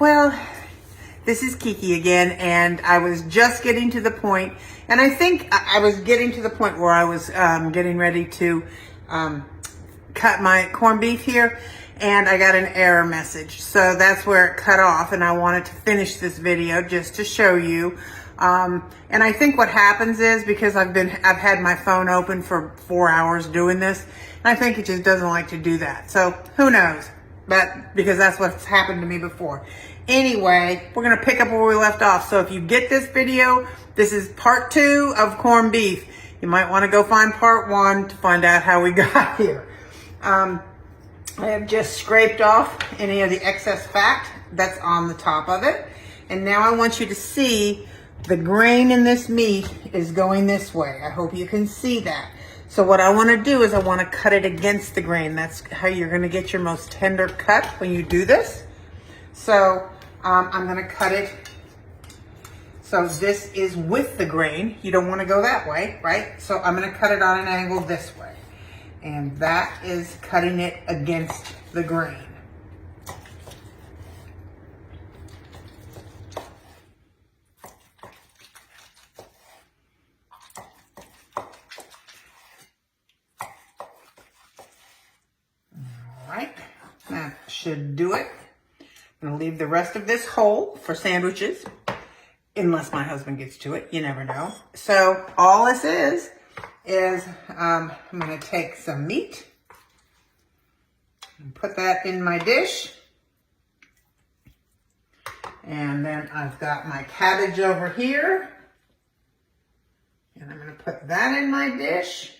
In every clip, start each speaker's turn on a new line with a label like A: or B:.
A: Well, this is Kiki again, and I was just getting to the point, and I think I was getting to the point where I was getting ready to cut my corned beef here, and I got an error message. So that's where it cut off, and I wanted to finish this video just to show you. And I think what happens is, because I've had my phone open for 4 hours doing this, and I think it just doesn't like to do that. So who knows? But because that's what's happened to me before. Anyway, we're gonna pick up where we left off. So if you get this video, this is part 2 of corned beef. You might want to go find part 1 to find out how we got here. I have just scraped off any of the excess fat that's on the top of it. And now I want you to see the grain in this meat is going this way. I hope you can see that. So what I want to do is I want to cut it against the grain. That's how you're going to get your most tender cut when you do this. So I'm going to cut it. So this is with the grain. You don't want to go that way, right? So I'm going to cut it on an angle this way. And that is cutting it against the grain. Alright, that should do it. I'm going to leave the rest of this whole for sandwiches. Unless my husband gets to it, you never know. So all this is I'm going to take some meat and put that in my dish. And then I've got my cabbage over here. And I'm going to put that in my dish.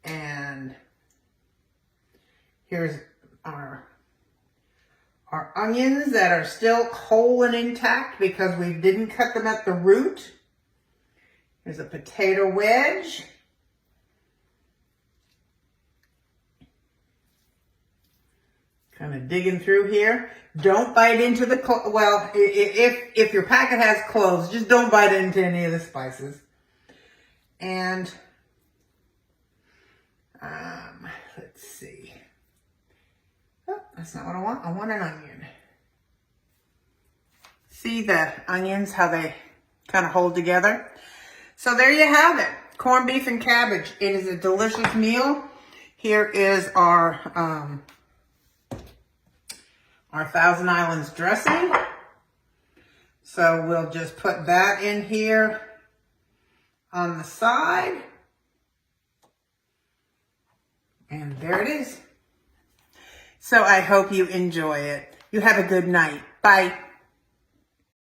A: And here's our onions that are still whole and intact because we didn't cut them at the root. There's a potato wedge. Kind of digging through here. Don't bite into the, well, if your packet has cloves, just don't bite into any of the spices. And, let's see. Oh, that's not what I want. I want an onion. See the onions, how they kind of hold together? So there you have it. Corned beef and cabbage. It is a delicious meal. Here is our Thousand Islands dressing. So we'll just put that in here on the side. And there it is. So I hope you enjoy it. You have a good night. Bye.